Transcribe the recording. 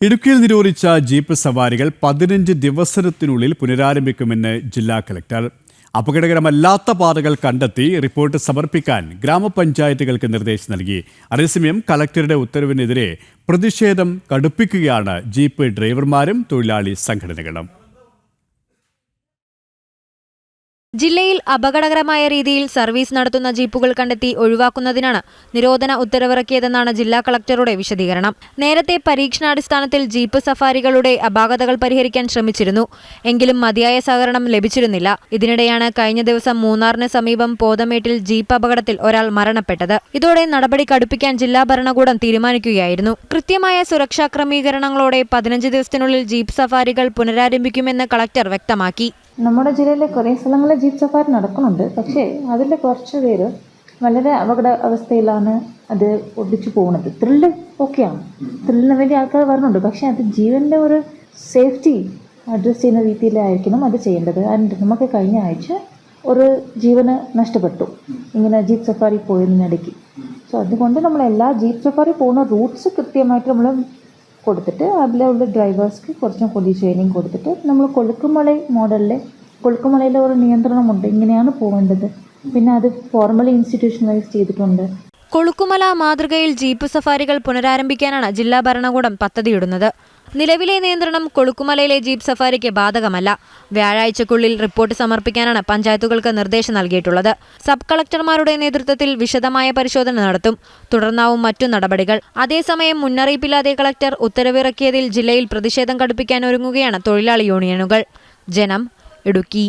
ഇടുക്കിയിൽ നിരോധിച്ച ജീപ്പ് സവാരികൾ 15 ദിവസത്തിനുള്ളിൽ പുനരാരംഭിക്കുമെന്ന് ജില്ലാ കളക്ടർ. അപകടകരമല്ലാത്ത പാതകൾ കണ്ടെത്തി റിപ്പോർട്ട് സമർപ്പിക്കാൻ ഗ്രാമപഞ്ചായത്തുകൾക്ക് നിർദ്ദേശം നൽകി. അതേസമയം കളക്ടറുടെ ഉത്തരവിനെതിരെ പ്രതിഷേധം കടുപ്പിക്കുകയാണ് ജീപ്പ് ഡ്രൈവർമാരും തൊഴിലാളി സംഘടനകളും. ജില്ലയിൽ അപകടകരമായ രീതിയിൽ സർവീസ് നടത്തുന്ന ജീപ്പുകൾ കണ്ടെത്തി ഒഴിവാക്കുന്നതിനാണ് നിരോധന ഉത്തരവിറക്കിയതെന്നാണ് ജില്ലാ കളക്ടറുടെ വിശദീകരണം. നേരത്തെ പരീക്ഷണാടിസ്ഥാനത്തിൽ ജീപ്പ് സഫാരികളുടെ അപാകതകൾ പരിഹരിക്കാൻ ശ്രമിച്ചിരുന്നു. എങ്കിലും മതിയായ സഹകരണം ലഭിച്ചിരുന്നില്ല. ഇതിനിടെയാണ് കഴിഞ്ഞ ദിവസം മൂന്നാറിന് സമീപം പോതമേട്ടിൽ ജീപ്പ് അപകടത്തിൽ ഒരാൾ മരണപ്പെട്ടത്. ഇതോടെ നടപടി കടുപ്പിക്കാൻ ജില്ലാ ഭരണകൂടം തീരുമാനിക്കുകയായിരുന്നു. കൃത്യമായ സുരക്ഷാ ക്രമീകരണങ്ങളോടെ 15 ദിവസത്തിനുള്ളിൽ ജീപ്പ് സഫാരികൾ പുനരാരംഭിക്കുമെന്ന് കളക്ടർ വ്യക്തമാക്കി. നമ്മുടെ ജില്ലയിലെ കുറേ സ്ഥലങ്ങളിൽ ജീപ്പ് സഫാരി നടക്കുന്നുണ്ട്. പക്ഷേ അതിൽ കുറച്ച് പേര് വളരെ അപകട അവസ്ഥയിലാണ് അത് ഒടിച്ചു പോകുന്നത്. ത്രില്ല് ഓക്കെയാണ്, ത്രില്ലിന് വേണ്ടി ആൾക്കാർ വരുന്നുണ്ട്. പക്ഷേ അത് ജീവൻ്റെ ഒരു സേഫ്റ്റി അഡ്രസ്സ് ചെയ്യുന്ന രീതിയിലായിരിക്കണം അത് ചെയ്യേണ്ടത്. ആൻഡ് നമുക്ക് കഴിഞ്ഞ ആഴ്ച ഒരു ജീവന് നഷ്ടപ്പെട്ടു ഇങ്ങനെ ജീപ്പ് സഫാരി പോയതിനിടയ്ക്ക്. സോ അതുകൊണ്ട് നമ്മൾ എല്ലാ ജീപ്പ് സഫാരി പോകുന്ന റൂട്ട്സ് കൃത്യമായിട്ട് നമ്മൾ കൊടുത്തിട്ട് അതിലുള്ള ഡ്രൈവേഴ്സ്ക്ക് കുറച്ചും കൂടി ട്രെയിനിങ് കൊടുത്തിട്ട് നമ്മൾ കൊളുക്കുമലയിലെ ഒരു നിയന്ത്രണമുണ്ട്, ഇങ്ങനെയാണ് പോകേണ്ടത്. പിന്നെ അത് ഫോർമലി ഇൻസ്റ്റിറ്റ്യൂഷണലൈസ് ചെയ്തിട്ടുണ്ട്. കൊളുക്കുമല മാതൃകയിൽ ജീപ്പ് സഫാരികൾ പുനരാരംഭിക്കാനാണ് ജില്ലാ ഭരണകൂടം പദ്ധതിയിടുന്നത്. നിലവിലെ നിയന്ത്രണം കൊളുക്കുമലയിലെ ജീപ്പ് സഫാരിക്ക് ബാധകമല്ല. വ്യാഴാഴ്ചക്കുള്ളിൽ റിപ്പോർട്ട് സമർപ്പിക്കാനാണ് പഞ്ചായത്തുകൾക്ക് നിർദ്ദേശം നൽകിയിട്ടുള്ളത്. സബ് കളക്ടർമാരുടെ നേതൃത്വത്തിൽ വിശദമായ പരിശോധന നടത്തും. തുടർന്നാവും മറ്റു നടപടികൾ. അതേസമയം മുന്നറിയിപ്പില്ലാതെ കളക്ടർ ഉത്തരവിറക്കിയതിൽ ജില്ലയിൽ പ്രതിഷേധം കടുപ്പിക്കാൻ ഒരുങ്ങുകയാണ് തൊഴിലാളി യൂണിയനുകൾ. ജനം, ഇടുക്കി.